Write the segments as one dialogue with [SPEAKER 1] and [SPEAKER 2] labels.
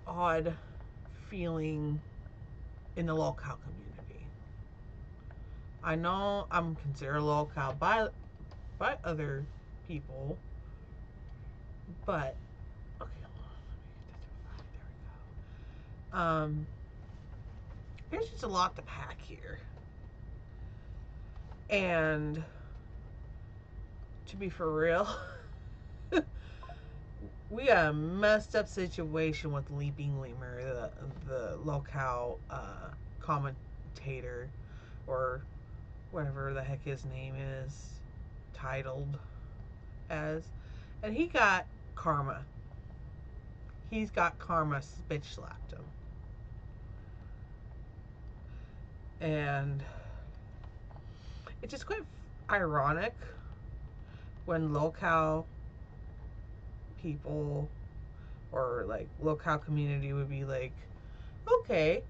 [SPEAKER 1] odd feeling in the lolcow community. I know I'm considered a lolcow by other people, but okay, hold on, let me get this to 5. There we go. There's just a lot to pack here, and to be for real, we got a messed up situation with Leaping Lemur, the lolcow commentator, or whatever the heck his name is, titled as, and he got karma. He's got karma bitch slapped him, and it's just quite ironic when lolcow people or like lolcow community would be like, okay,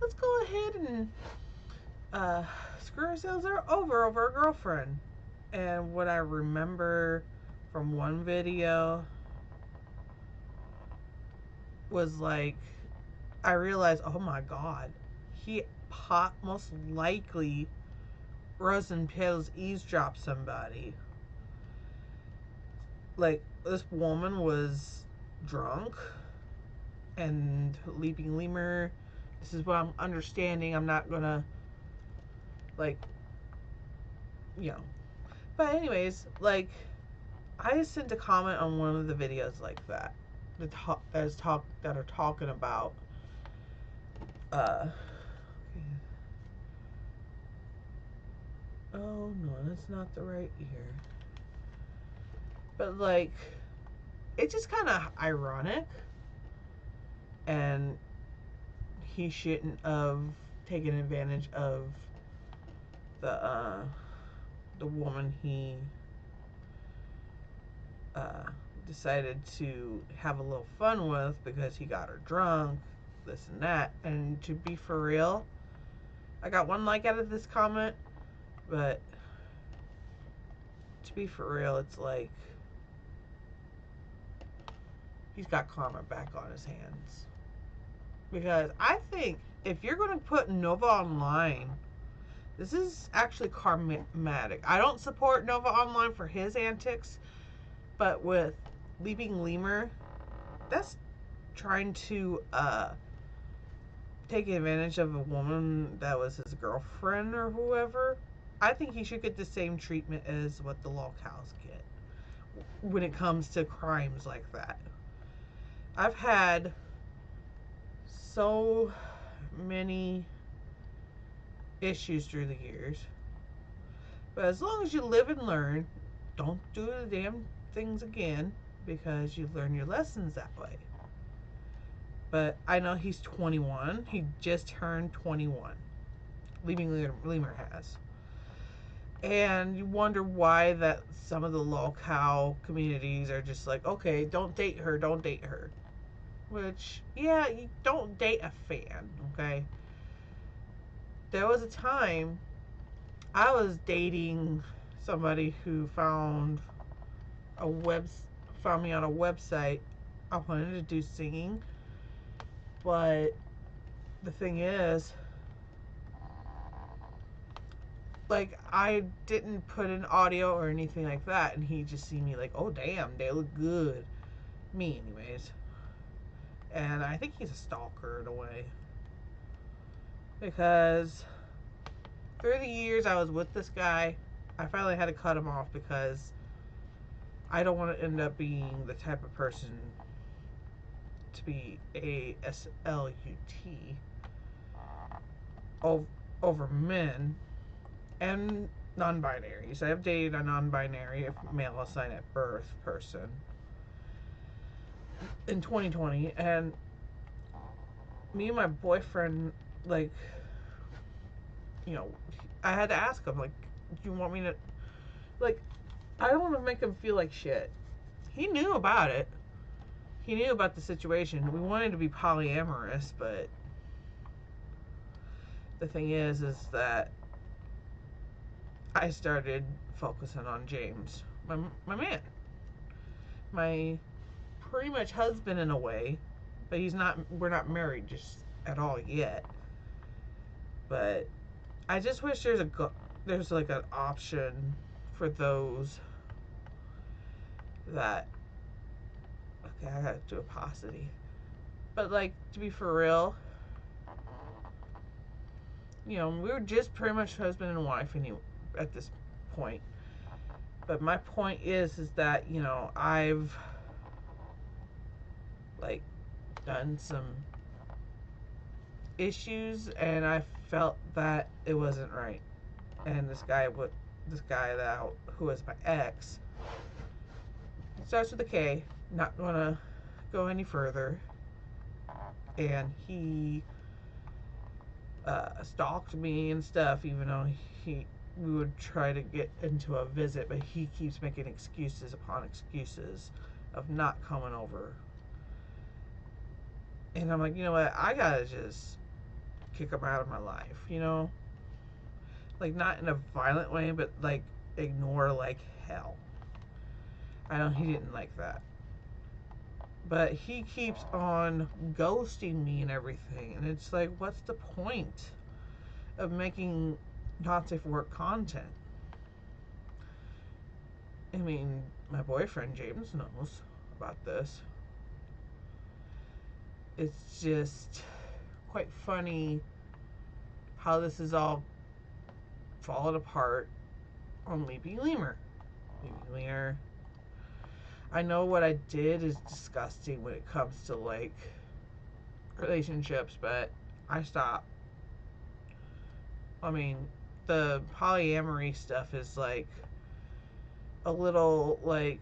[SPEAKER 1] let's go ahead and screw ourselves over a girlfriend. And what I remember from one video was like, I realized, oh my god, he most likely Rosen Pills eavesdropped somebody. Like, this woman was drunk, and Leaping Lemur, this is what I'm understanding. I'm not gonna, like, you know. But anyways, like, I sent a comment on one of the videos like that that are talking about okay. Oh no, that's not the right ear. But like, it's just kind of ironic, and he shouldn't have taken advantage of the woman he decided to have a little fun with because he got her drunk, this and that. And to be for real, I got one like out of this comment, but to be for real, it's like he's got karma back on his hands. Because I think if you're going to put Nova Online, this is actually karmatic. I don't support Nova Online for his antics, but with Leaping Lemur, that's trying to take advantage of a woman that was his girlfriend or whoever. I think he should get the same treatment as what the lolcows get when it comes to crimes like that. I've had so many issues through the years, but as long as you live and learn, don't do the damn things again, because you learn your lessons that way. But I know he's 21. He just turned 21. Leaping Lemur has. And you wonder why that some of the lolcow communities are just like, okay, don't date her, don't date her. Which, yeah, you don't date a fan, okay? There was a time I was dating somebody who found me on a website. I wanted to do singing, but the thing is, like, I didn't put in audio or anything like that, and he just see me like, oh damn, they look good. Me anyways. And I think he's a stalker in a way, because through the years I was with this guy, I finally had to cut him off because I don't want to end up being the type of person to be ASLUT over men and non-binaries. I've dated a non-binary, male assigned at birth person in 2020, and me and my boyfriend, like, you know, I had to ask him, like, do you want me to, like, I don't want to make him feel like shit. He knew about it. He knew about the situation. We wanted to be polyamorous, but the thing is that I started focusing on James, my man, my pretty much husband in a way, But we're not married just at all yet. But I just wish there's like an option for those that, okay, I gotta do a paucity. But like, to be for real, we were just pretty much husband and wife at this point. But my point is that, I've like done some issues and I felt that it wasn't right. And this guy who was my ex, starts with a K, not gonna go any further, and he stalked me and stuff, even though we would try to get into a visit, but he keeps making excuses upon excuses of not coming over. And I'm like, you know what, I gotta just kick him out of my life, like, not in a violent way, but like ignore like hell. I know he didn't like that, but he keeps on ghosting me and everything, and it's like, what's the point of making not safe for work content? I mean, my boyfriend James knows about this. It's just quite funny how this is all falling apart on Leaping Lemur. Leaping Lemur, I know what I did is disgusting when it comes to like relationships, but I stopped. I mean, the polyamory stuff is like a little like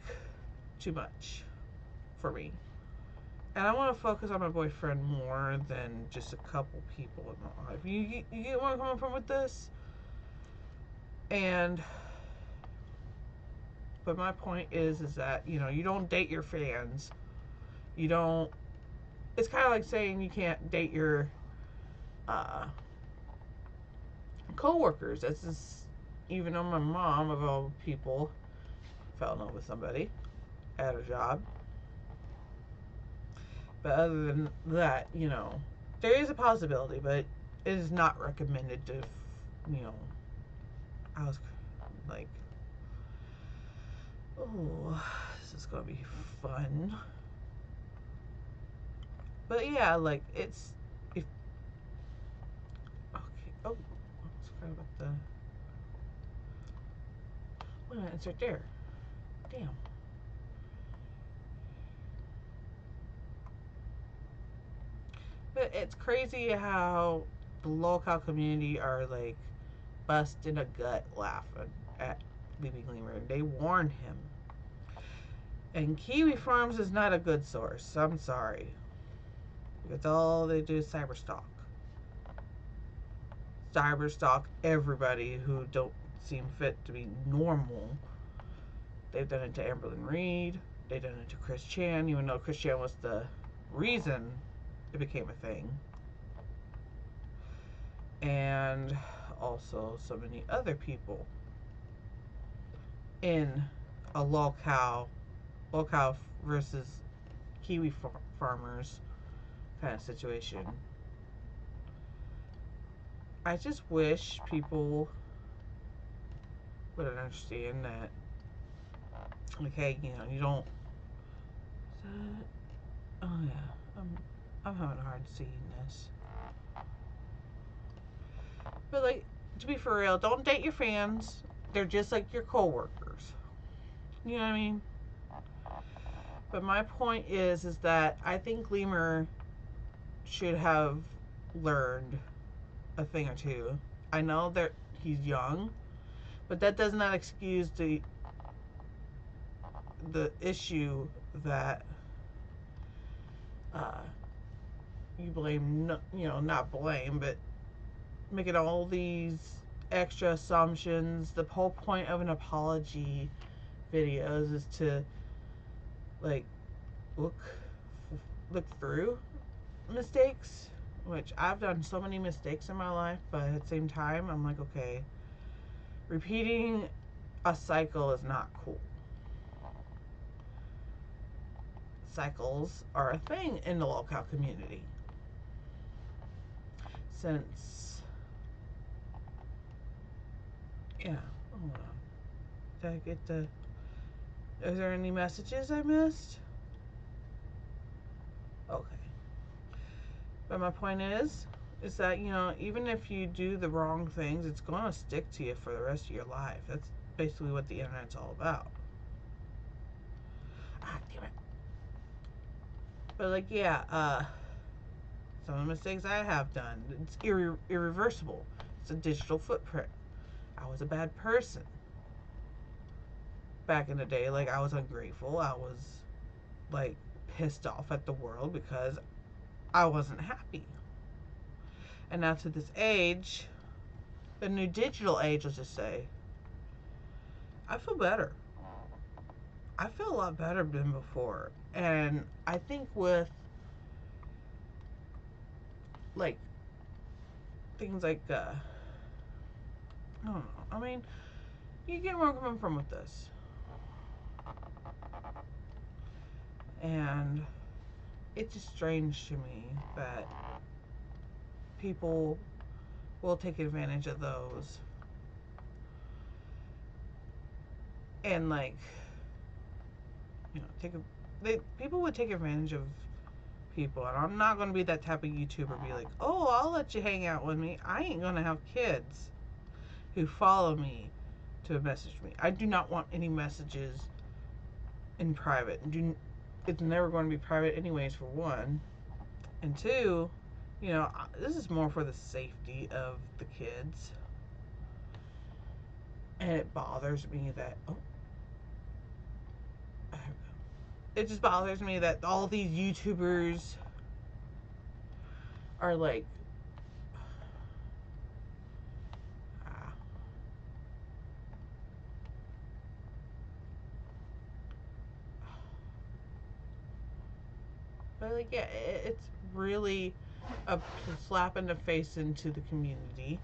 [SPEAKER 1] too much for me. And I want to focus on my boyfriend more than just a couple people in my life. You get where I'm coming from with this? But my point is that, you don't date your fans. You don't, it's kind of like saying you can't date your co-workers. That's just, even though my mom, of all people, fell in love with somebody at a job. But other than that, there is a possibility, but it is not recommended to, I was like, oh, this is going to be fun. But yeah, like, okay, oh, let's forgot about wait a minute, it's right there. Damn. But it's crazy how the lolcow community are like busting a gut laughing at Leaping Lemur. They warned him. And Kiwi Farms is not a good source. I'm sorry. Because all they do is cyberstalk. Cyberstalk everybody who don't seem fit to be normal. They've done it to Amberlyn Reed. They've done it to Chris Chan, even though Chris Chan was the reason it became a thing. And also so many other people in a lolcow versus Kiwi farmers kind of situation. I just wish people would understand that, okay, you don't. Oh yeah, I'm having a hard seeing this. But like, to be for real, don't date your fans. They're just like your coworkers. You know what I mean? But my point is that I think Lemur should have learned a thing or two. I know that he's young, but that does not excuse the issue that you blame, not blame, but making all these extra assumptions. The whole point of an apology videos is to like look through mistakes, which I've done so many mistakes in my life, but at the same time I'm like, okay, repeating a cycle is not cool. cycles are a thing in the lolcow community. Since, yeah, hold on. Did I get the, is there any messages I missed? Okay. But my point is that, even if you do the wrong things, it's going to stick to you for the rest of your life. That's basically what the internet's all about. Ah, damn it. But, like, yeah, some of the mistakes I have done, it's irreversible. It's a digital footprint. I was a bad person. Back in the day, like, I was ungrateful. I was, like, pissed off at the world because I wasn't happy. And now to this age, the new digital age, let's just say, I feel better. I feel a lot better than before. And I think with, like, things like, I don't know. I mean, you get where I'm coming from with this. And it's just strange to me that people will take advantage of those. And, like, people would take advantage of people. And I'm not going to be that type of YouTuber, be like, oh, I'll let you hang out with me. I ain't going to have kids who follow me to message me. I do not want any messages in private. It's never going to be private anyways, for one. And two, this is more for the safety of the kids. And it bothers me that, it just bothers me that all these YouTubers are like, but, like, yeah, it's really a slap in the face into the community.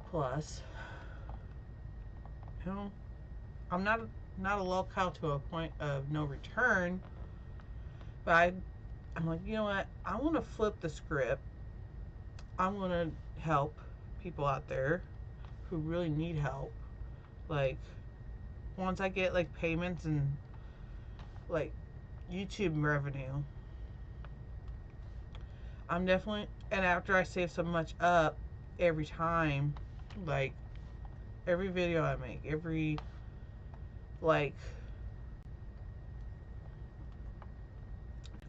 [SPEAKER 1] Plus, I'm not a lolcow to a point of no return, but I'm like, you know what? I want to flip the script. I'm going to help people out there who really need help. Like, once I get, like, payments and, like, YouTube revenue, I'm definitely, and after I save so much up every time, like, every video I make, every, like,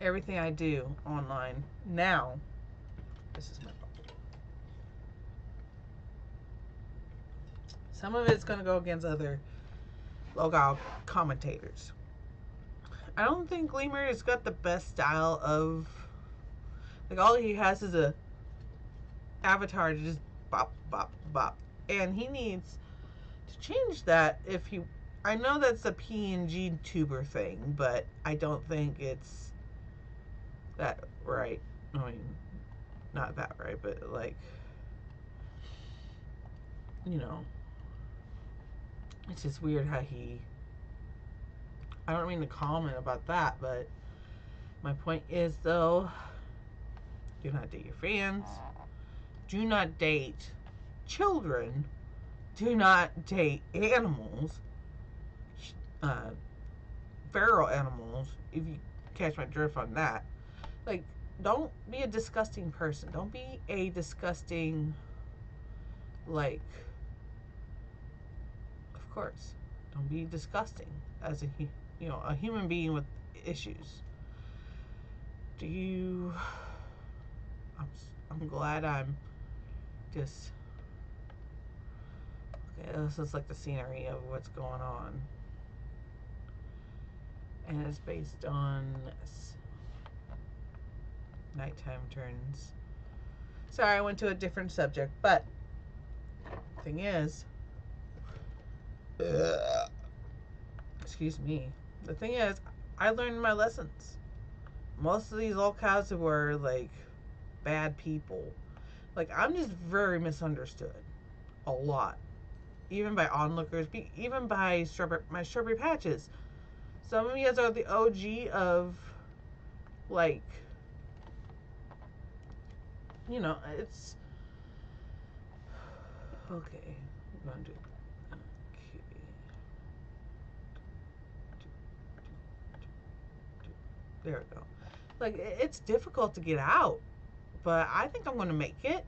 [SPEAKER 1] everything I do online now, this is my phone. Some of it's going to go against other lolcow commentators. I don't think Gleamer has got the best style of, like, all he has is a avatar to just bop, bop, bop. And he needs to change that if he, I know that's a PNG tuber thing, but I don't think it's that right. I mean, not that right, but, like, it's just weird how I don't mean to comment about that, but my point is, though, do not date your fans. Do not date children. Do not date animals. Feral animals, if you catch my drift on that. Like, don't be a disgusting person. Don't be a disgusting, like, of course, don't be disgusting as a human being with issues. I'm glad I'm just, okay, this is like the scenery of what's going on. And it's based on nighttime turns. Sorry, I went to a different subject, but the thing is, excuse me, the thing is, I learned my lessons. Most of these lolcows were, like, bad people. Like, I'm just very misunderstood. A lot. Even by onlookers, even by my strawberry patches. Some of you guys are the OG of, like, you know, it's okay. We're gonna do okay. There we go. Like, it's difficult to get out, but I think I'm gonna make it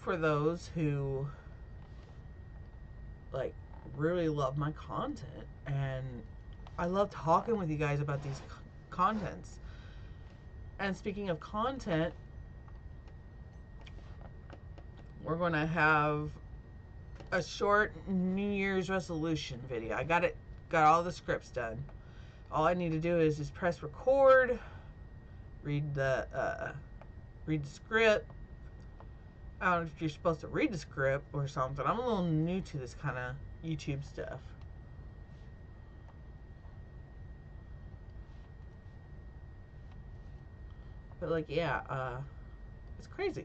[SPEAKER 1] for those who, like, really love my content. And I love talking with you guys about these contents. And speaking of content, we're going to have a short New Year's resolution video. I got all the scripts done. All I need to do is just press record, read the script. I don't know if you're supposed to read the script or something. I'm a little new to this kind of YouTube stuff. But, like, yeah, it's crazy.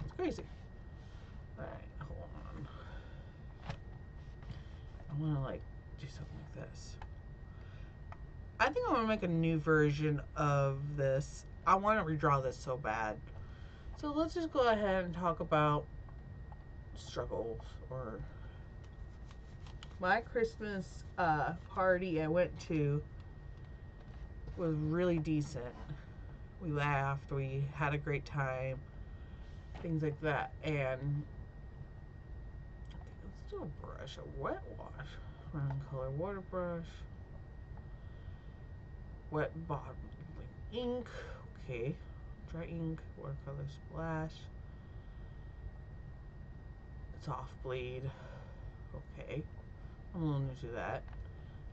[SPEAKER 1] It's crazy. Alright, hold on. I want to, like, do something like this. I think I want to make a new version of this. I want to redraw this so bad. So let's just go ahead and talk about struggles. Or my Christmas party I went to was really decent. We laughed, we had a great time, things like that. And let's do a brush, a wet wash, round color water brush, wet bottom ink, okay, dry ink, watercolor splash, soft bleed, okay. I'm a little new to that.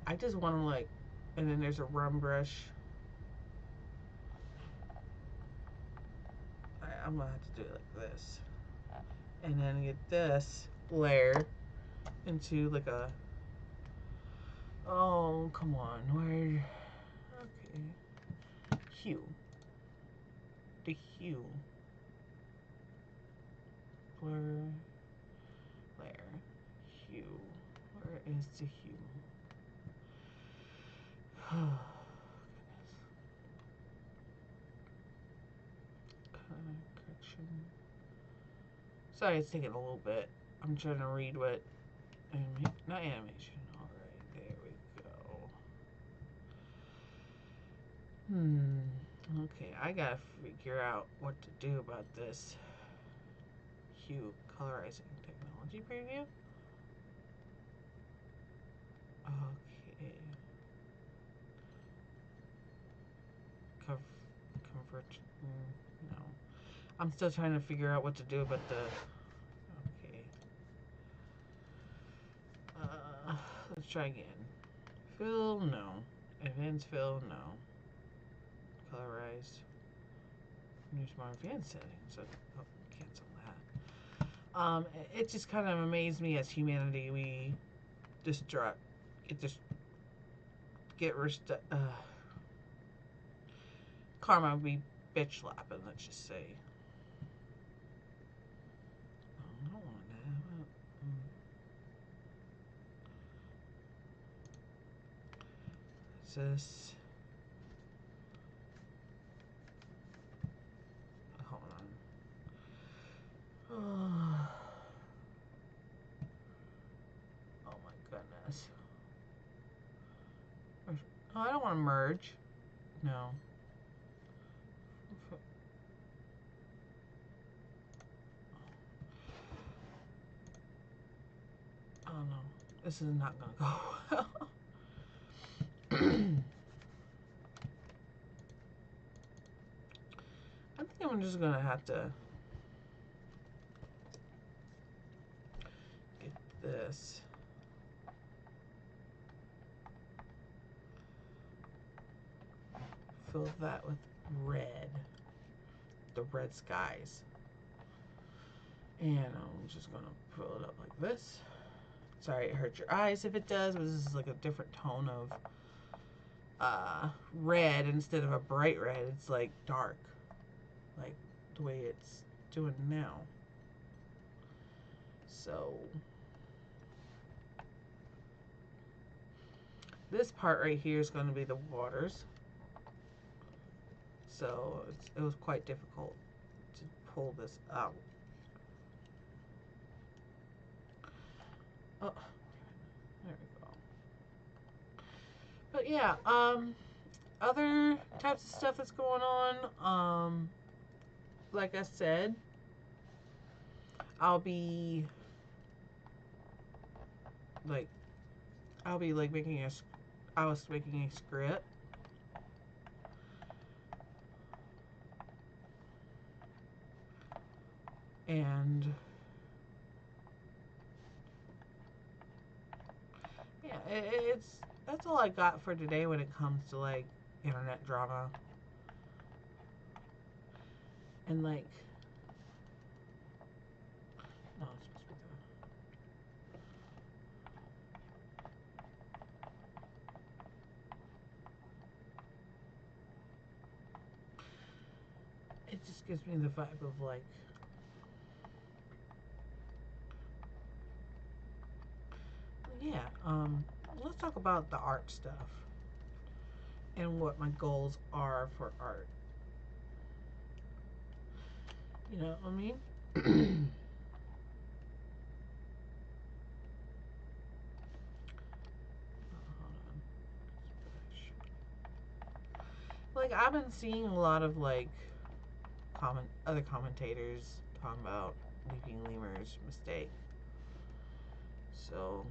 [SPEAKER 1] I just want to, like, and then there's a rum brush. I'm gonna have to do it like this, and then get this layer into like a, oh come on, where, okay, hue, the hue, blur, layer, hue, where is the hue? Oh goodness. Correction. Sorry, it's taking a little bit. I'm trying to read what, not animation. Alright, there we go. Okay, I gotta figure out what to do about this hue colorizing technology preview. Okay. Convert. No. I'm still trying to figure out what to do about the. Okay. Let's try again. Fill, no. Advanced fill, no. Colorize. Use more advanced settings. So, cancel that. It just kind of amazed me as humanity. We get karma we bitch slapping, let's just say. I don't want that. What's this? Hold on. Oh my goodness. Oh, I don't want to merge. No. Oh no. This is not gonna go well. I think I'm just gonna have to get this. Fill that with red. The red skies. And I'm just gonna fill it up like this. Sorry it hurts your eyes if it does, but this is like a different tone of red instead of a bright red. It's like dark, like the way it's doing now. So This part right here is going to be the waters. So it was quite difficult to pull this out. Oh, there we go. But yeah, other types of stuff that's going on. Like I said, I'll be like making I was making a script. And yeah, that's all I got for today when it comes to like internet drama. And like, no, it's supposed to be there. It just gives me the vibe of like, yeah, let's talk about the art stuff and what my goals are for art. You know what I mean? Hold on. Like I've been seeing a lot of like other commentators talking about Leaping Lemur's mistake. So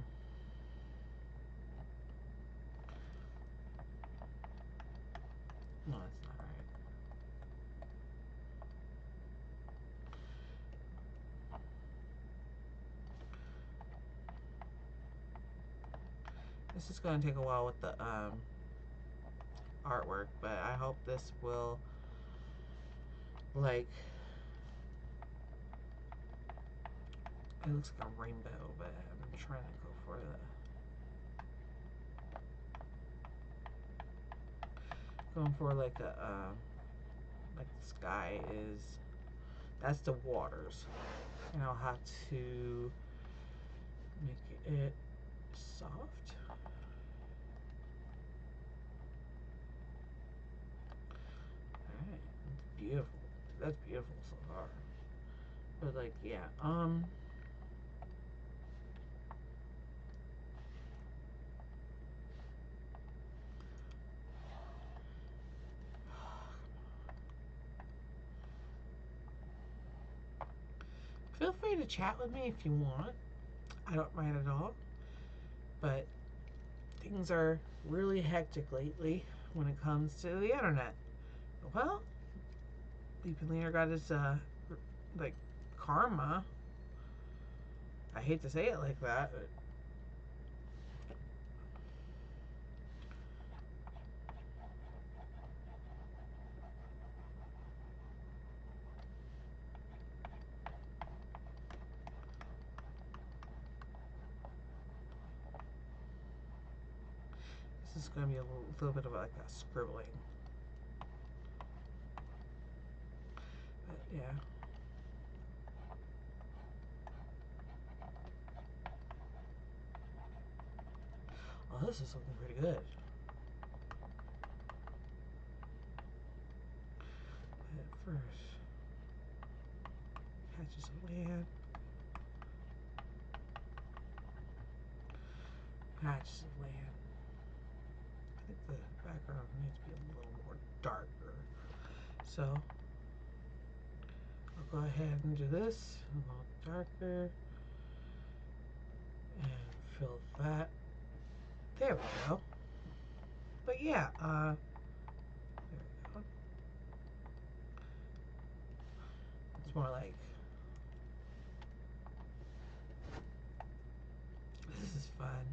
[SPEAKER 1] no, that's not right. This is going to take a while with the artwork, but I hope this will like, it looks like a rainbow, but I'm trying to go for like like the sky is, that's the waters, and I'll have to make it soft. Alright, it's beautiful. That's beautiful so far. But like, yeah, feel free to chat with me if you want. I don't mind at all. But things are really hectic lately when it comes to the internet. Well, Leaping Leader got his like karma. I hate to say it like that, but this is going to be a little bit of like a scribbling. But yeah. Oh, this is looking pretty good. But first, patches of land. Patches of land. I think the background needs to be a little more darker. So I'll go ahead and do this a little darker and fill that. There we go. But yeah, there we go. It's more like, this is fun.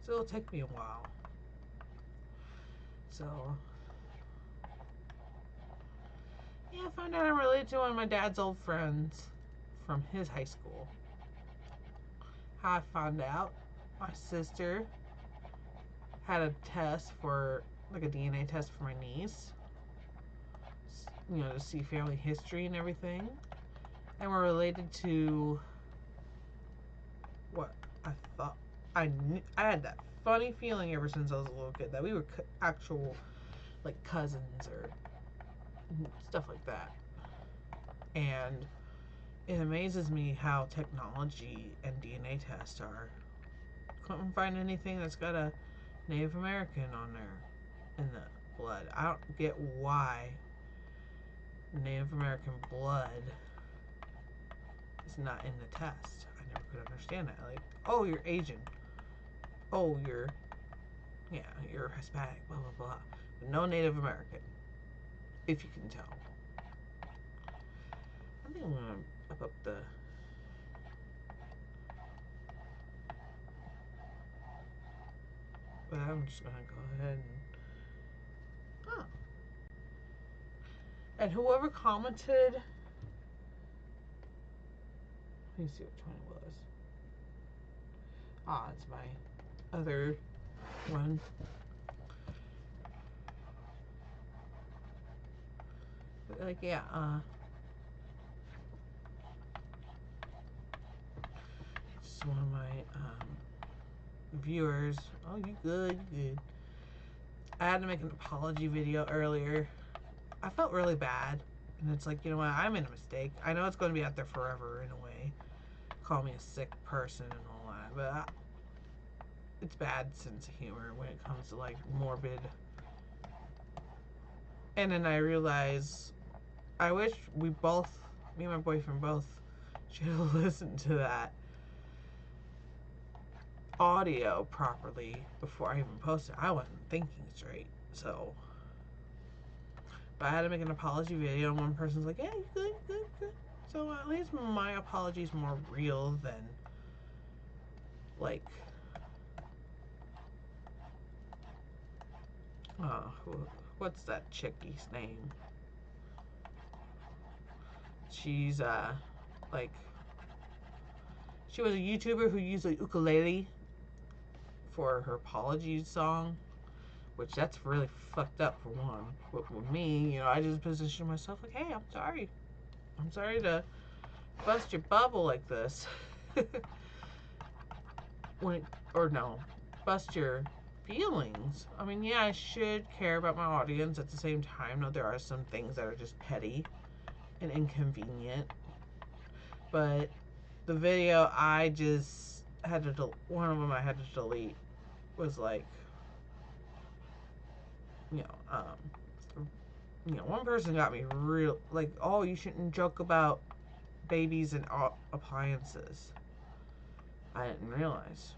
[SPEAKER 1] So it'll take me a while. So yeah, I found out I'm related to one of my dad's old friends from his high school. How I found out, my sister had a test for, like a DNA test for my niece, you know, to see family history and everything. And we're related to what I thought I had that funny feeling ever since I was a little kid that we were actual like cousins or stuff like that. And it amazes me how technology and DNA tests are. Couldn't find anything that's got a Native American on there in the blood. I don't get why Native American blood is not in the test. I never could understand that. Like, oh, you're Asian. Oh, you're Hispanic, blah, blah, blah. But no Native American, if you can tell. I think I'm going to up the... But I'm just going to go ahead and... Huh. And whoever commented... Let me see which one it was. Ah, it's my other one. But like, yeah, it's one of my viewers. Oh, you good, you good. I had to make an apology video earlier. I felt really bad. And it's like, you know what, I made a mistake. I know it's going to be out there forever in a way. Call me a sick person and all that. But it's bad sense of humor when it comes to like morbid. And then I realized I wish we both, me and my boyfriend both, should have listened to that audio properly before I even posted. I wasn't thinking straight, so. But I had to make an apology video, and one person's like, "Yeah, you good, good, good." So at least my apology is more real than like, what's that chickie's name? She's like, she was a YouTuber who used a ukulele for her apology song, which that's really fucked up for one. But with me, you know, I just positioned myself like, hey, I'm sorry. I'm sorry to bust your bubble like this. Bust your feelings. I mean, yeah, I should care about my audience. At the same time, no, there are some things that are just petty and inconvenient. But the video I just had to one of them I had to delete was like, one person got me real like, oh, you shouldn't joke about babies and appliances. I didn't realize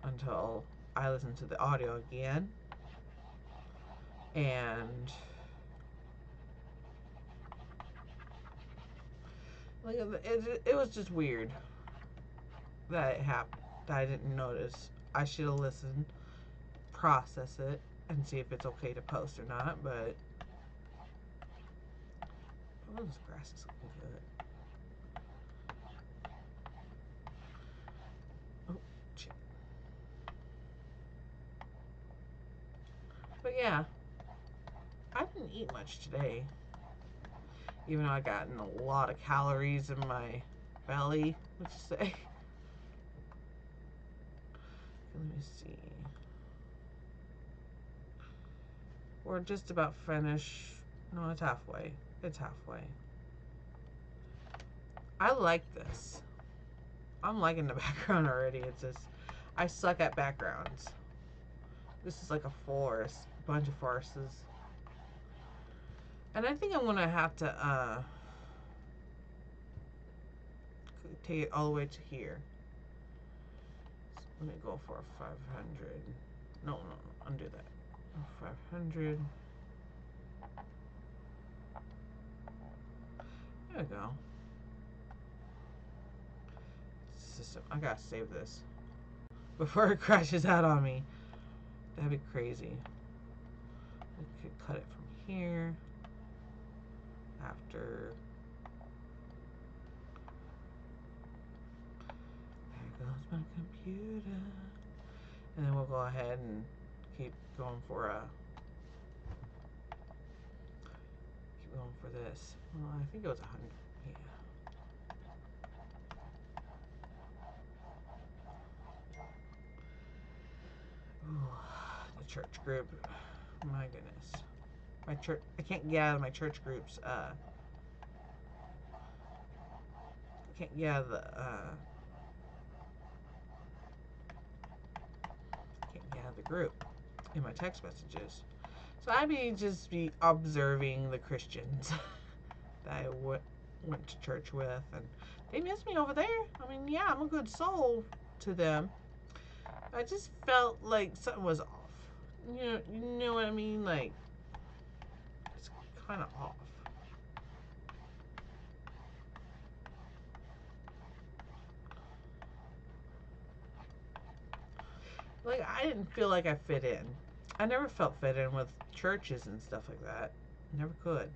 [SPEAKER 1] until I listened to the audio again, and like it was just weird that it happened. That I didn't notice. I should have listened, process it, and see if it's okay to post or not. But oh, this grass is looking good. Oh, shit. But yeah, I didn't eat much today. Even though I gotten a lot of calories in my belly, let's say. Let me see. We're just about finished. No, it's halfway. It's halfway. I like this. I'm liking the background already. It's just, I suck at backgrounds. This is like a forest. A bunch of forests. And I think I'm gonna have to take it all the way to here. So let me go for 500. No, undo that. 500. There we go. System. I gotta save this before it crashes out on me. That'd be crazy. We could cut it from here. After. There goes my computer. And then we'll go ahead and keep going for this. Well, I think it was 100. Yeah. church group. My goodness. My church. I can't get out of my church groups. I can't get out of the. Can't get out of the group in my text messages. So I just be observing the Christians that I went to church with, and they miss me over there. I mean, yeah, I'm a good soul to them. I just felt like something was off. You know what I mean? Like, it's kind of off. Like, I didn't feel like I fit in. I never felt fit in with churches and stuff like that. Never could.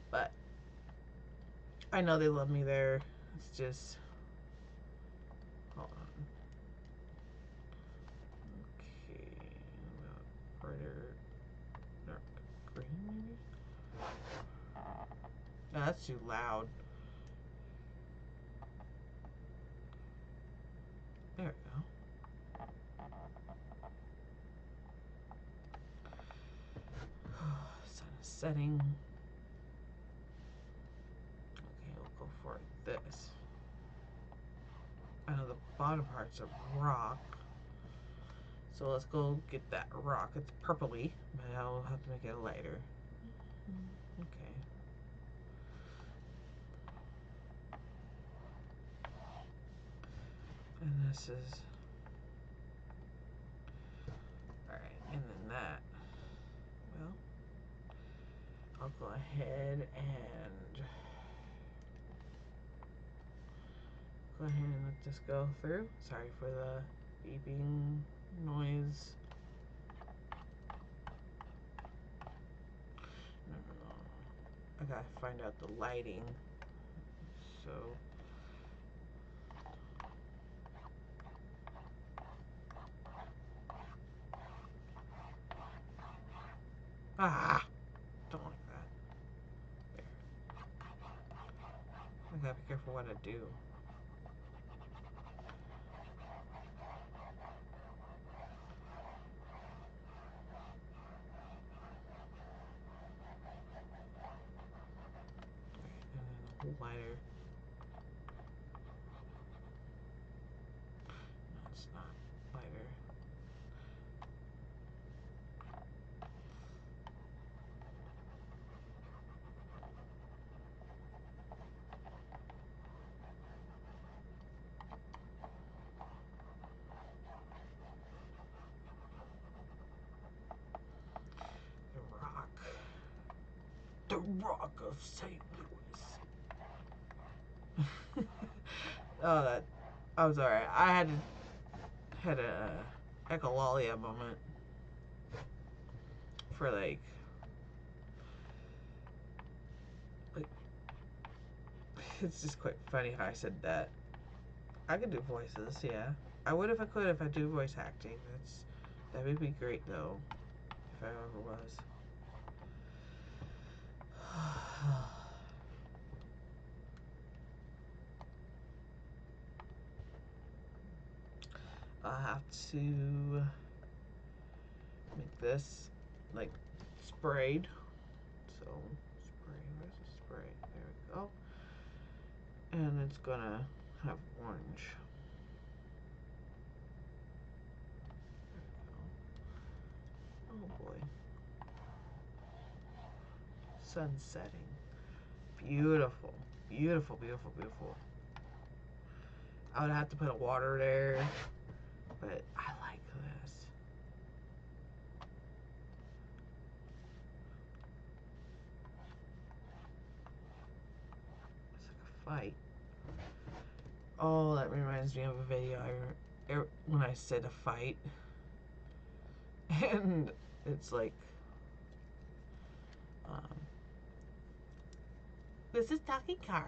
[SPEAKER 1] But I know they love me there. It's just, hold on. Okay, brighter, dark green maybe? No, that's too loud. There we go. Sun is setting. Okay, we'll go for this. I know the bottom part's a rock. So let's go get that rock. It's purpley, but I'll have to make it lighter. Okay. And this is... Alright, and then that. Well, I'll go ahead and... Go ahead and let this go through. Sorry for the beeping noise. No. I gotta find out the lighting. So... Ah! Don't like that. There. I gotta be careful what I do. And then a lighter. No, it's not lighter. The Rock of St. Louis. Oh, that I was alright. I had a echolalia moment for like it's just quite funny how I said that. I could do voices, yeah. I would if I could if I do voice acting. That would be great though, if I ever was. I'll have to make this like sprayed. So spray, where's the spray? There we go. And it's gonna have orange. There we go. Oh boy. Sun setting. Beautiful. Beautiful, beautiful, beautiful. I would have to put a water there, but I like this. It's like a fight. Oh, that reminds me of a video when I said a fight. And it's like, this is Taki Carl,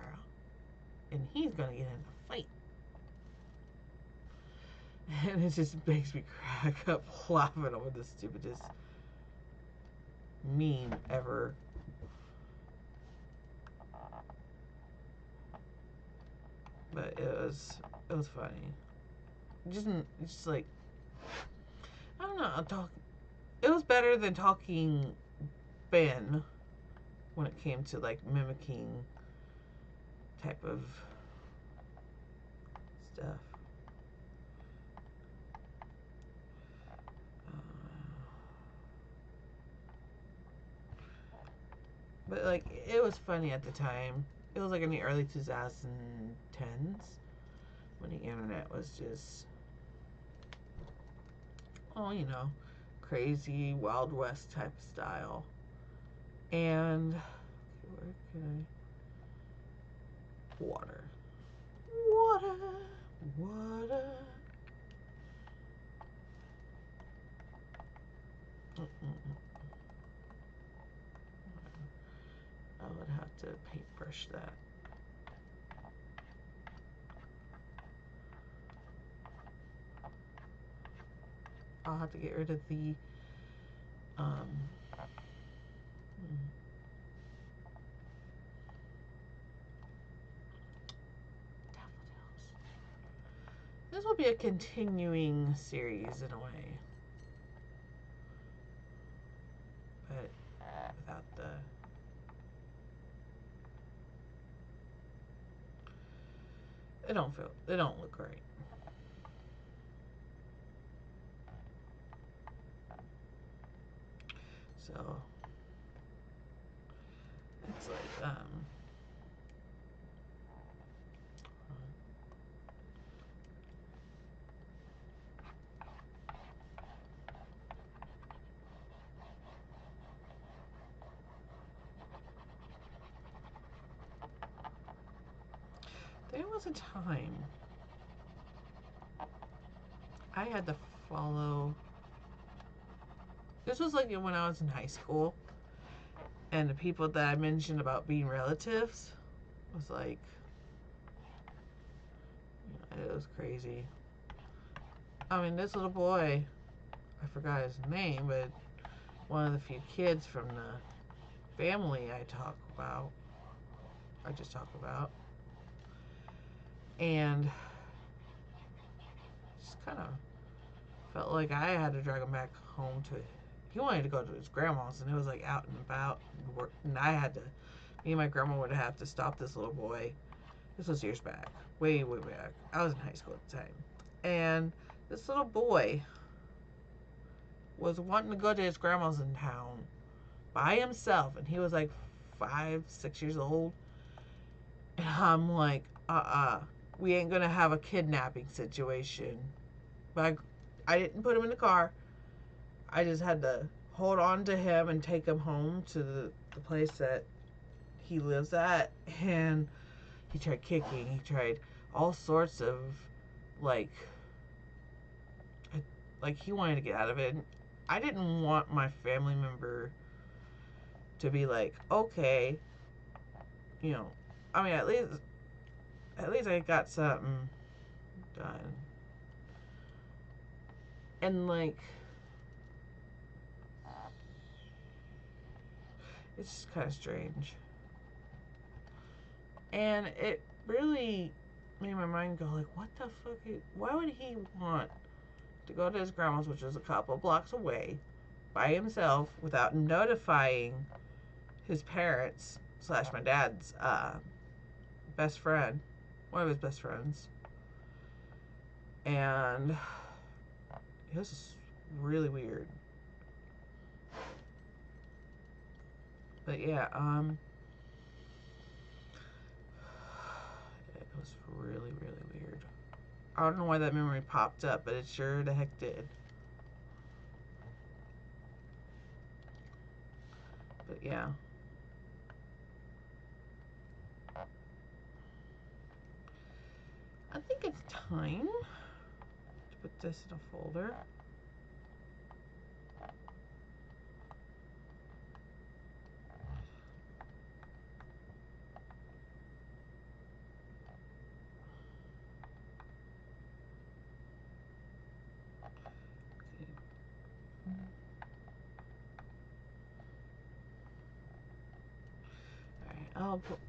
[SPEAKER 1] and he's gonna get in a fight. And it just makes me crack up laughing over the stupidest meme ever. But it was funny. Just like I don't know. It was better than talking Ben when it came to like mimicking type of stuff. But like it was funny at the time. It was like in the early 2010s when the internet was just, oh, crazy Wild West type of style. And where can I? Water. Water. Water. Mm-mm. I would have to paintbrush that. I'll have to get rid of the daffodils. This will be a continuing series in a way, but without the they don't look right. So it's like there was a time I had to follow. This was like when I was in high school, and the people that I mentioned about being relatives was like, it was crazy. I mean, this little boy, I forgot his name, but one of the few kids from the family I just talk about, and just kind of felt like I had to drag him back home to. He wanted to go to his grandma's, and it was like out and about, and I had to. Me and my grandma would have to stop this little boy. This was years back, way, way back. I was in high school at the time, and this little boy was wanting to go to his grandma's in town by himself, and he was like 5, 6 years old, and I'm like, we ain't gonna have a kidnapping situation. But I didn't put him in the car. I just had to hold on to him and take him home to the place that he lives at. And he tried kicking. He tried all sorts of, like he wanted to get out of it. And I didn't want my family member to be like, okay, I mean, at least I got something done. And like, it's just kind of strange. And it really made my mind go like, what the fuck? Why would he want to go to his grandma's, which is a couple blocks away, by himself without notifying his parents / my dad's best friend, one of his best friends? And it was just really weird. But yeah, it was really, really weird. I don't know why that memory popped up, but it sure the heck did. But yeah. I think it's time to put this in a folder.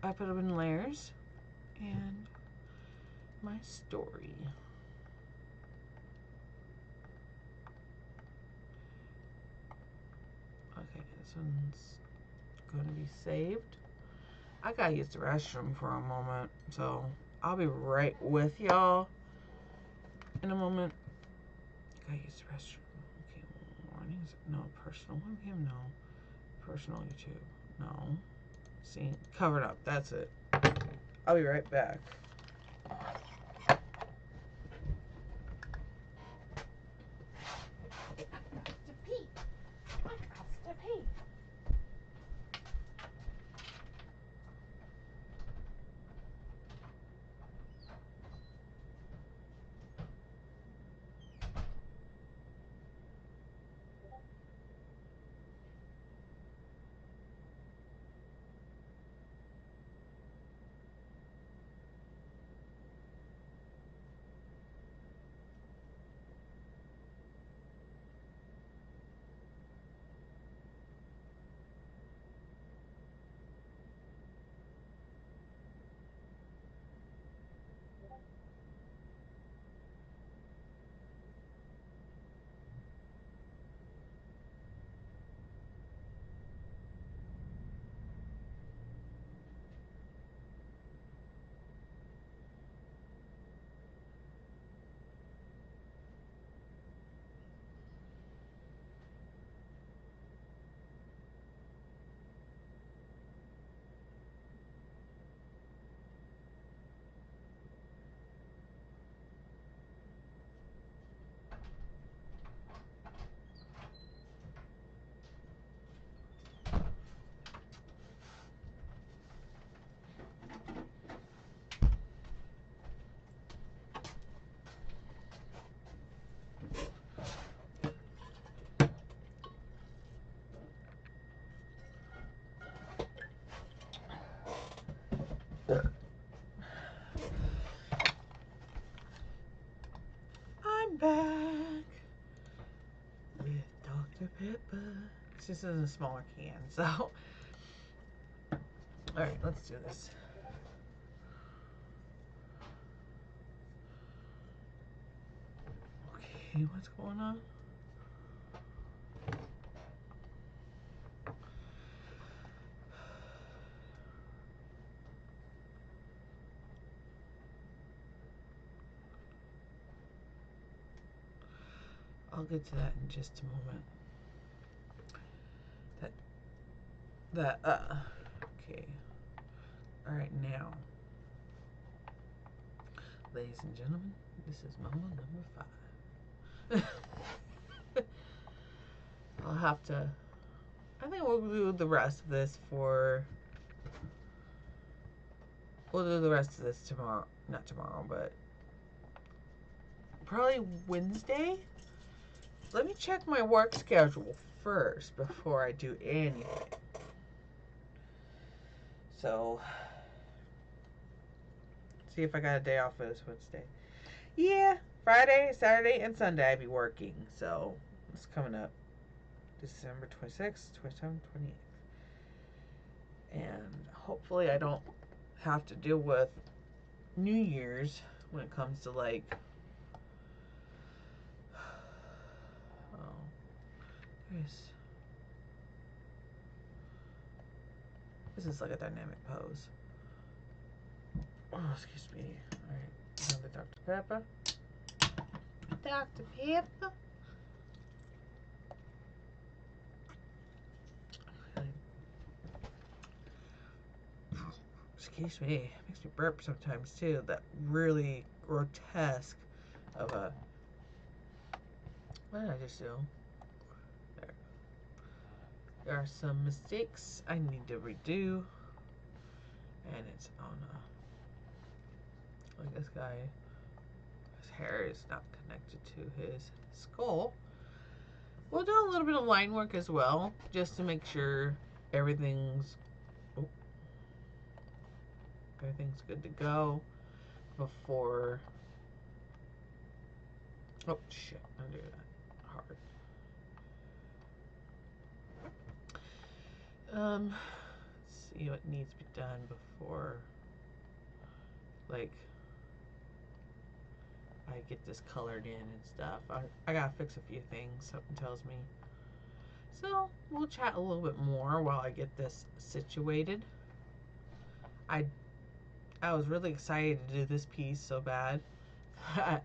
[SPEAKER 1] I put them in layers, and my story. This one's going to be saved. I gotta use the restroom for a moment, so I'll be right with y'all in a moment. Gotta use the restroom. Okay, warnings. No, personal webcam. No. Personal YouTube. No. See, covered up. That's it. I'll be right back. I'm back with Dr. Pepper. This is a smaller can, so. Alright, let's do this. Okay, what's going on? I'll get to that in just a moment. Okay. Alright, now. Ladies and gentlemen, this is Mama number 5. I'll have to, I think we'll do the rest of this we'll do the rest of this tomorrow. Not tomorrow, but probably Wednesday. Let me check my work schedule first before I do anything. So, see if I got a day off for this Wednesday. Yeah, Friday, Saturday, and Sunday I'll be working. So, it's coming up. December 26th, 27th, 28th. And hopefully I don't have to deal with New Year's when it comes to like, this is like a dynamic pose. Oh, excuse me. Alright, another Dr. Pepper. Dr. Pepper. Excuse me. It makes me burp sometimes too. That really grotesque of a. What did I just do? There are some mistakes I need to redo. And it's on like this guy, his hair is not connected to his skull. We'll do a little bit of line work as well, just to make sure everything's good to go before. Oh shit, I do that hard. Let's see what needs to be done before, like, I get this colored in and stuff. I gotta fix a few things, something tells me. So we'll chat a little bit more while I get this situated. I I was really excited to do this piece so bad. I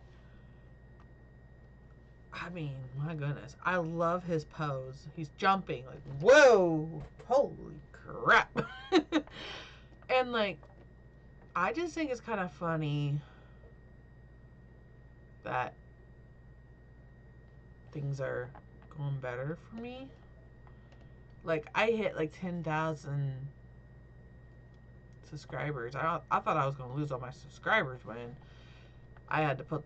[SPEAKER 1] mean, my goodness. I love his pose. He's jumping like, whoa, holy crap. And like, I just think it's kind of funny that things are going better for me. Like, I hit like 10,000 subscribers. I thought I was going to lose all my subscribers when I had to put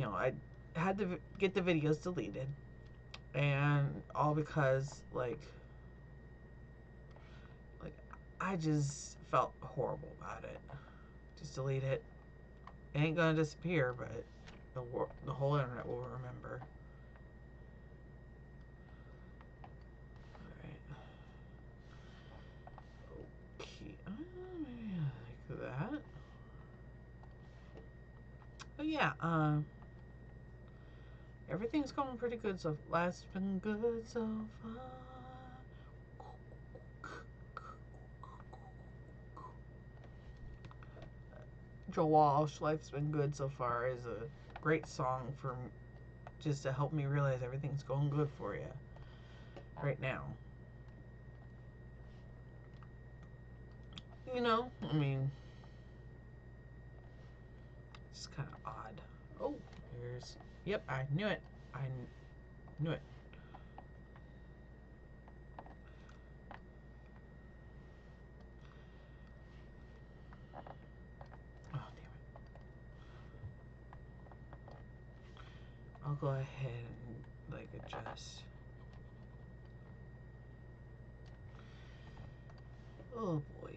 [SPEAKER 1] I had to get the videos deleted. And all because, like I just felt horrible about it. Just delete it. It ain't gonna disappear, but the whole internet will remember. Alright. Okay. Maybe I like that. But yeah, everything's going pretty good so life's been good so far. Joe Walsh, Life's Been Good So Far is a great song for just to help me realize everything's going good for you right now. I mean, it's kind of odd. Oh, yep, I knew it. I knew it. Oh, damn it. I'll go ahead and, like, adjust. Oh, boy.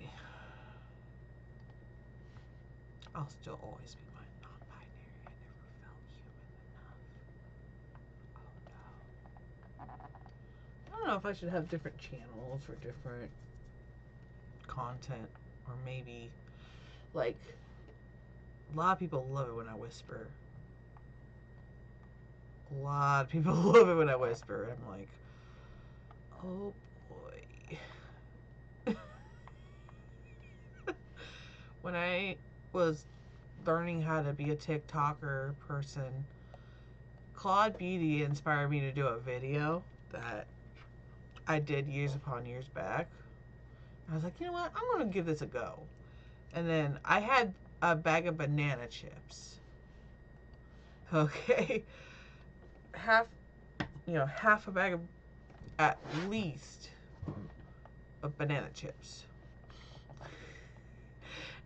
[SPEAKER 1] I'll still always be my non-binary. I never felt human enough. Oh, no. I don't know if I should have different channels for different content, or maybe, like, a lot of people love it when I whisper. A lot of people love it when I whisper. I'm like, oh boy. When I was learning how to be a TikToker person, Claude Beauty inspired me to do a video that I did years upon years back. I was like, you know what? I'm going to give this a go. And then I had a bag of banana chips. Okay. Half a bag of, at least, of banana chips.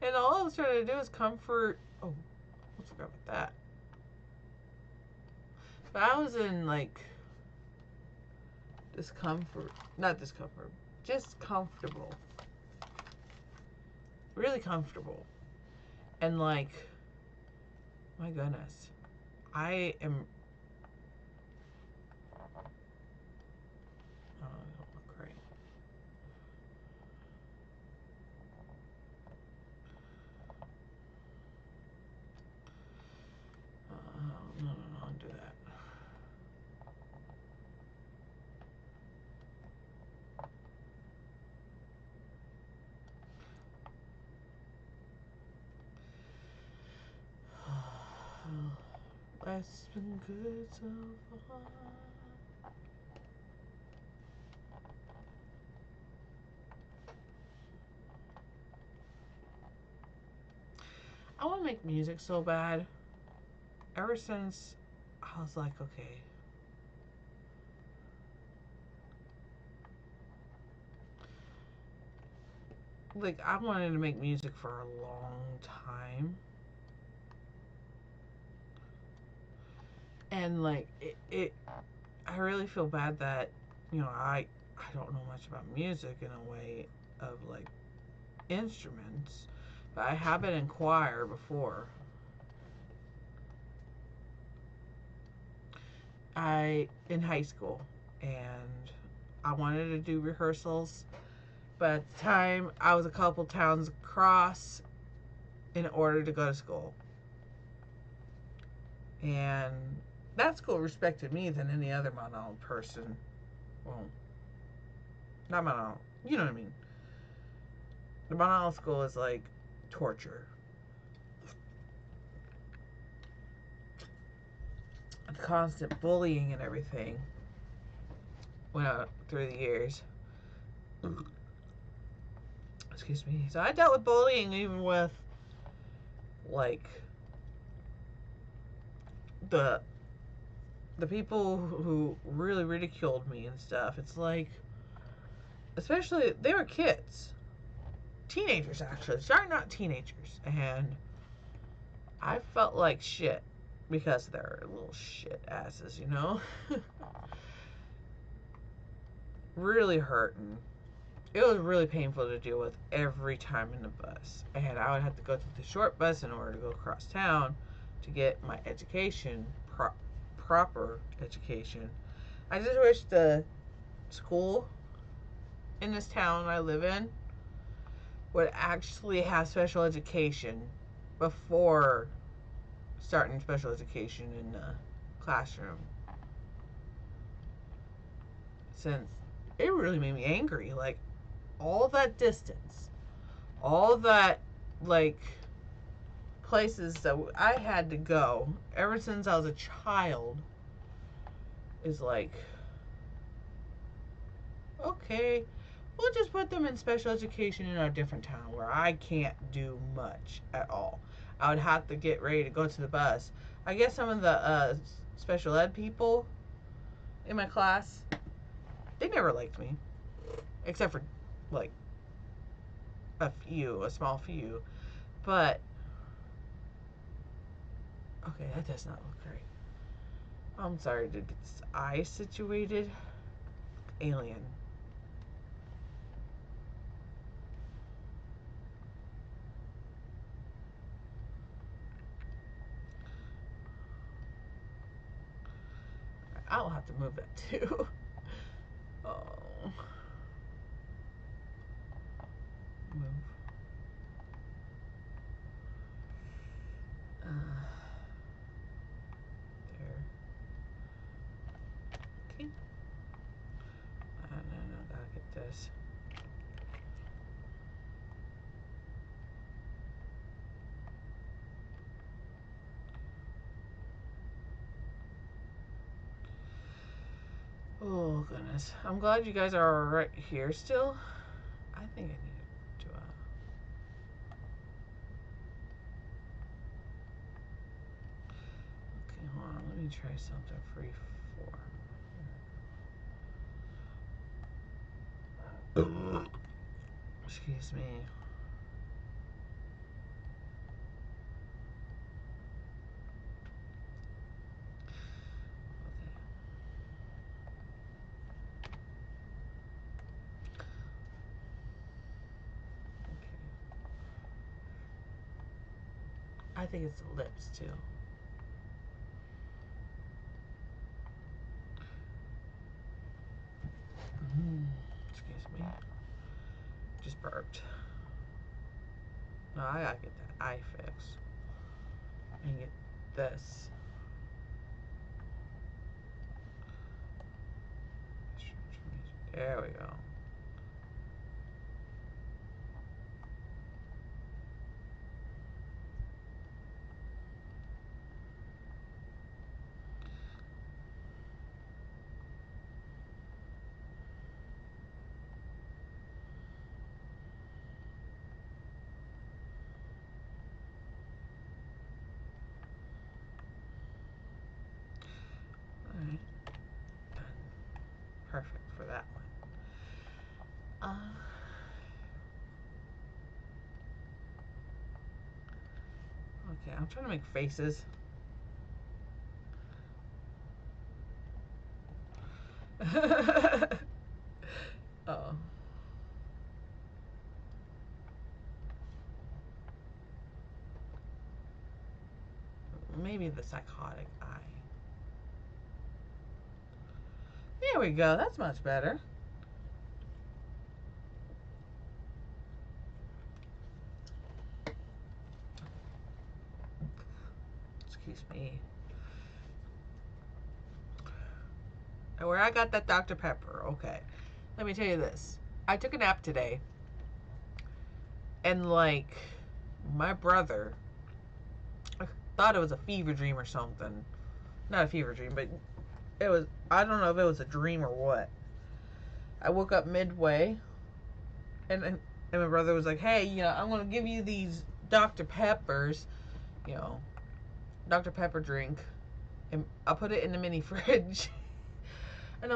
[SPEAKER 1] And all I was trying to do is comfort. Oh, I forgot about that. But I was in, like, discomfort. Not discomfort. Just comfortable. Really comfortable. And, like, my goodness. I am. Oh, I don't look great. No, don't do that. Life's been good so far. I want to make music so bad. Ever since I was like, okay. Like, I wanted to make music for a long time. And, like, I really feel bad that, I don't know much about music in a way of, like, instruments. But I have been in choir before. In high school. And I wanted to do rehearsals. But at the time, I was a couple towns across in order to go to school. And that school respected me than any other mono person. Well, not Mount Olive. You know what I mean. The Mount Olive school is like torture. The constant bullying and everything went out through the years. Excuse me. So I dealt with bullying even with like the people who really ridiculed me and stuff. It's like, especially they were kids, teenagers actually. Sorry, not teenagers, and I felt like shit because they're little shit asses, you know. Really hurting. It was really painful to deal with every time in the bus, and I would have to go to the short bus in order to go across town to get my education, proper education. I just wish the school in this town I live in would actually have special education before starting special education in the classroom, since it really made me angry. Like, all that distance, all that, like, places that I had to go ever since I was a child is like, okay, we'll just put them in special education in a different town where I can't do much at all. I would have to get ready to go to the bus. I guess some of the special ed people in my class, they never liked me, except for like a small few. But okay, that does not look great. I'm sorry to get this eye situated. Alien. I'll have to move that too. Oh. Move. There. Okay. No, gotta get this. Oh, goodness. I'm glad you guys are right here still. I think I need to okay, hold on. Let me try something free form. Excuse me. I think it's the lips too. Excuse me. Just burped. No, I gotta get that eye fixed. And get this. There we go. Alright. Done. Perfect for that one. Okay, I'm trying to make faces. Oh. Maybe the psychotic eye. There we go. That's much better. Excuse me. where I got that Dr. Pepper. Okay, let me tell you this. I took a nap today, and like my brother, I thought it was a fever dream or something. Not a fever dream, but it was. I don't know if it was a dream or what. I woke up midway, and my brother was like, "Hey, I'm gonna give you these Dr. Peppers, you know, Dr. Pepper drink, and I'll put it in the mini fridge." And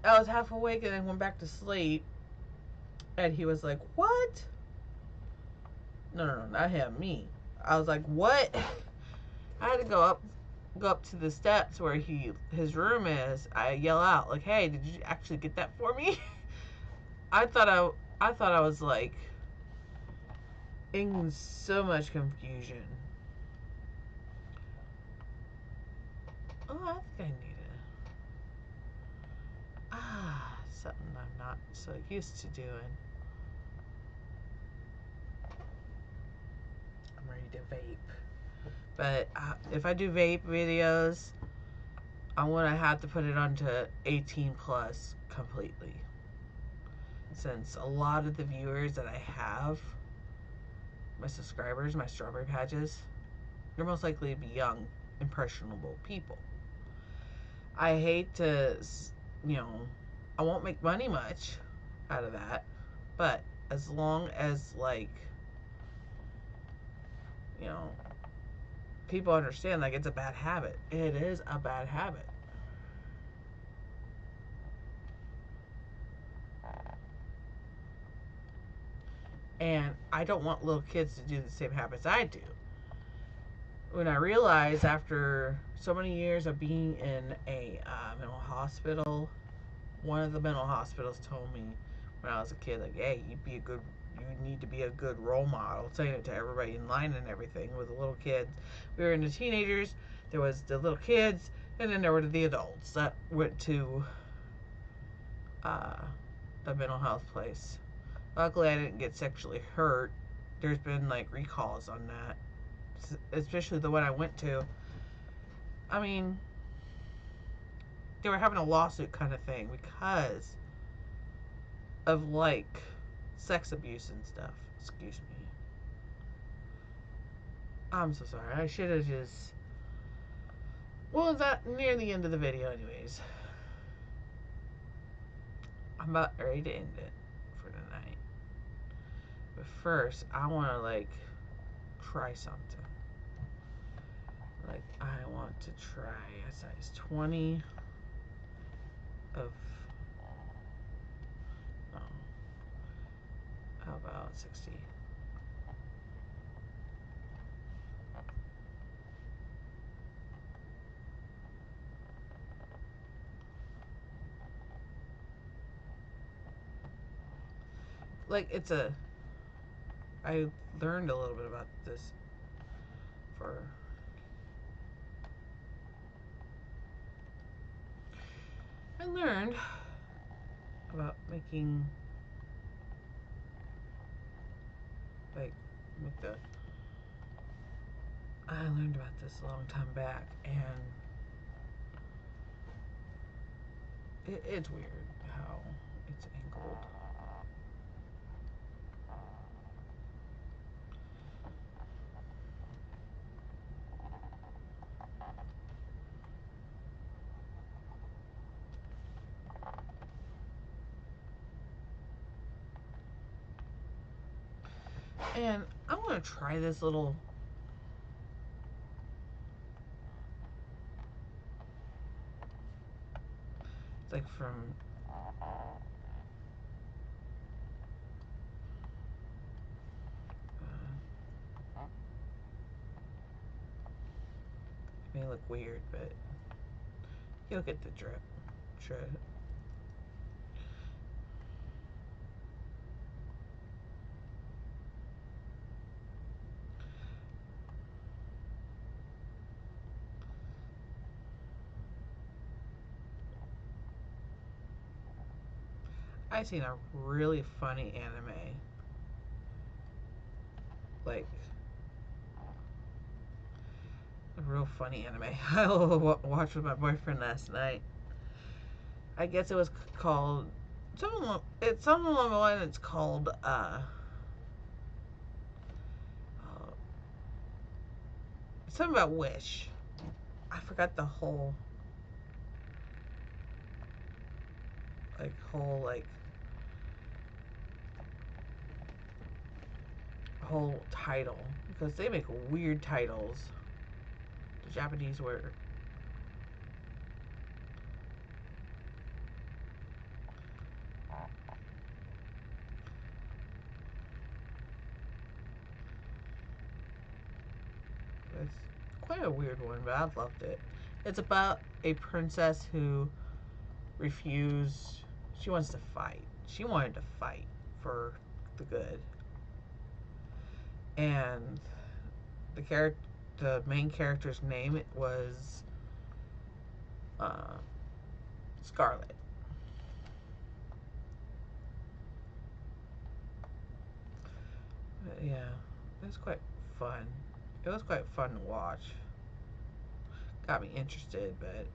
[SPEAKER 1] I was half awake and then went back to sleep. And he was like, "What?" No, not him, me. I was like, "What?" I had to go up to the steps where his room is. I yell out like, "Hey, did you actually get that for me?" I thought I was like in so much confusion. Oh, I think I need something I'm not so used to doing. I'm ready to vape. But if I do vape videos, I'm going to have to put it onto 18 plus completely. Since a lot of the viewers that I have, my subscribers, my strawberry patches, they're most likely to be young, impressionable people. I hate to, I won't make money much out of that, but as long as, people understand, it's a bad habit. It is a bad habit. And I don't want little kids to do the same habits I do. When I realized after so many years of being in a mental hospital, one of the mental hospitals told me when I was a kid, like, "Hey, you need to be a good role model," saying it to everybody in line and everything with the little kids. We were in the teenagers, there was the little kids, and then there were the adults that went to the mental health place. Luckily, I didn't get sexually hurt. There's been recalls on that, especially the one I went to. I mean, they were having a lawsuit kind of thing because of sex abuse and stuff. Excuse me. I'm so sorry. I should have just. Well, that near the end of the video, anyways. I'm about ready to end it for tonight. But first, I want to try something. I want to try a size 20 of. No. How about 60? I learned a little bit about this I learned about making I learned about this a long time back, and it's weird how it's angled. And I'm going to try this little. It's from. It may look weird, but you'll get the drift. I seen a really funny anime. A real funny anime I watched with my boyfriend last night. I guess it was called some along the line. It's called something about Wish. I forgot the whole title, because they make weird titles. The Japanese were. It's quite a weird one, but I've loved it. It's about a princess who refused. She wants to fight. She wanted to fight for the good, and the main character's name was uh, Scarlet. But yeah, it was quite fun. It was quite fun to watch. Got me interested, but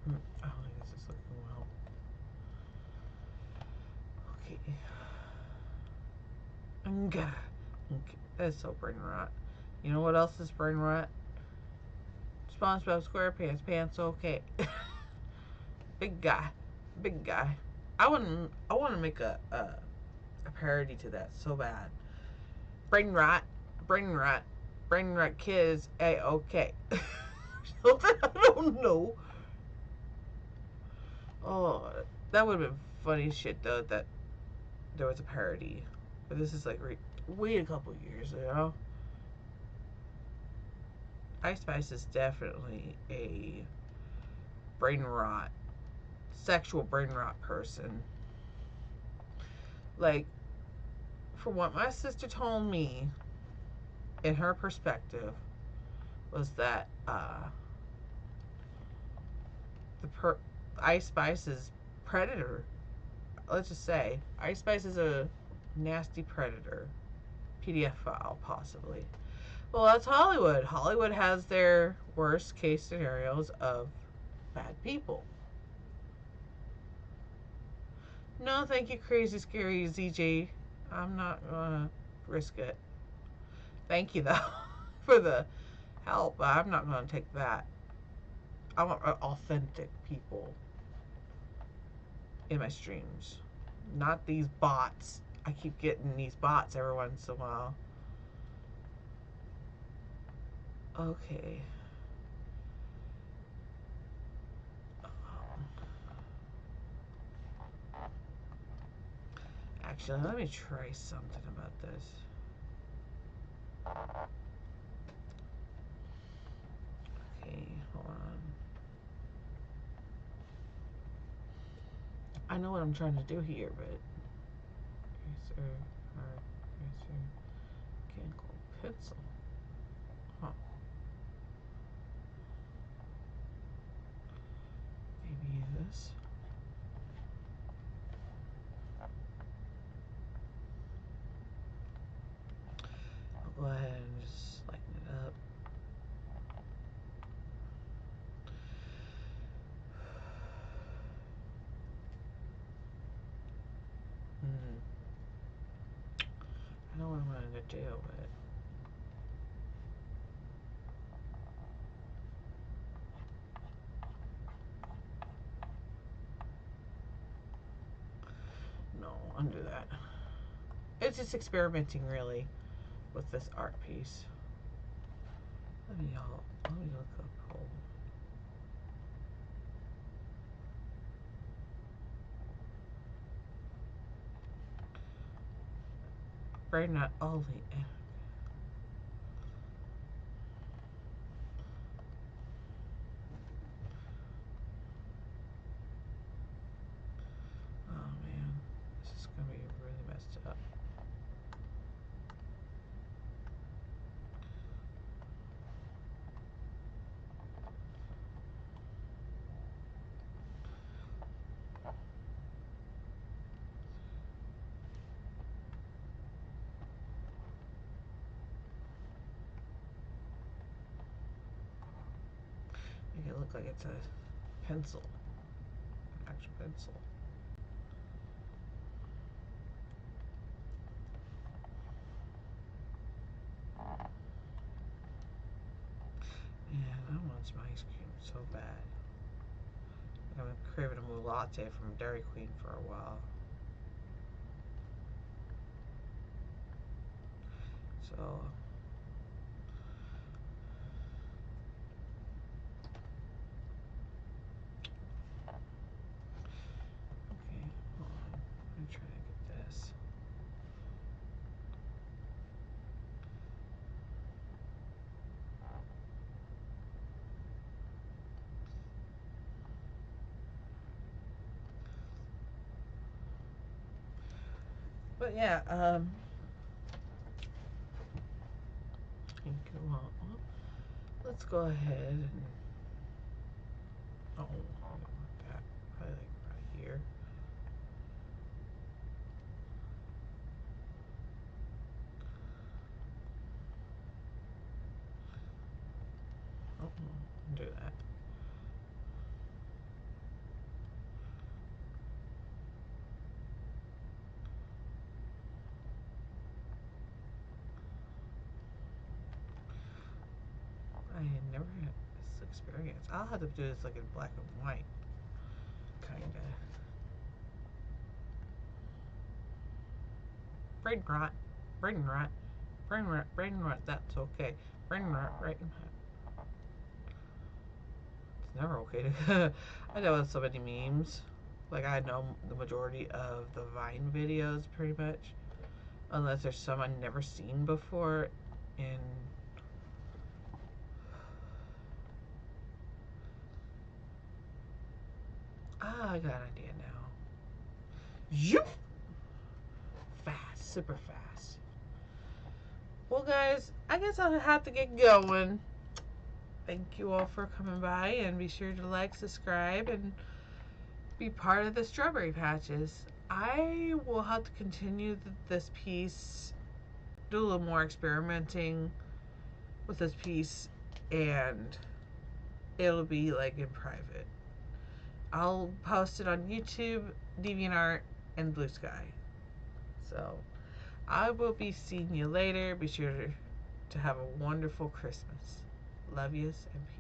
[SPEAKER 1] I don't think this is looking well. Okay. That's so brain rot. You know what else is brain rot? SpongeBob SquarePants pants. Okay. Big guy, big guy. I want to make a parody to that so bad. Brain rot, brain rot, brain rot kids. Hey, okay. Something I don't know. Oh, that would have been funny shit though. That there was a parody, but this is like wait a couple years, you know. Ice Spice is definitely a brain rot, sexual brain rot person. Like, from what my sister told me, in her perspective, was that Ice Spice is predator. Let's just say Ice Spice is a nasty predator. PDF file, possibly. Well, that's Hollywood. Hollywood has their worst case scenarios of bad people. No, thank you, Crazy Scary ZJ. I'm not gonna risk it. Thank you, though, for the help. I'm not gonna take that. I want authentic people in my streams, not these bots. I keep getting these bots every once in a while. Okay. Actually, let me try something about this. Okay, hold on. I know what I'm trying to do here, but eraser, hard eraser, mechanical pencil. Huh. Maybe this. I'll go ahead and just lighten it up. I know what I'm going to do, but no, undo that. It's just experimenting, really, with this art piece. Let me look up whole. Brain not only. Oh man, this is gonna be really messed up. Make it look like it's a pencil. pencil. Man, I want some ice cream so bad. I've been craving a moo latte from Dairy Queen for a while. So okay, hold on. I'm trying to get this. But yeah, well, let's go ahead and I don't want that. Probably like right here. Oh, do that. I had never had this experience. I'll have to do this like in black and white, kinda. Brain rot, brain rot, brain rot, brain rot. That's okay. Brain rot, brain rot. It's never okay to. I know so many memes. Like I know the majority of the Vine videos, pretty much, unless there's some I've never seen before. In I got an idea now. Yep. Fast, super fast. Well, guys, I guess I'll have to get going. Thank you all for coming by, and be sure to like, subscribe, and be part of the Strawberry Patches. I will have to continue this piece, do a little more experimenting with this piece, and it'll be like in private. I'll post it on YouTube, DeviantArt, and Blue Sky. So I will be seeing you later. Be sure to have a wonderful Christmas. Love yous and peace.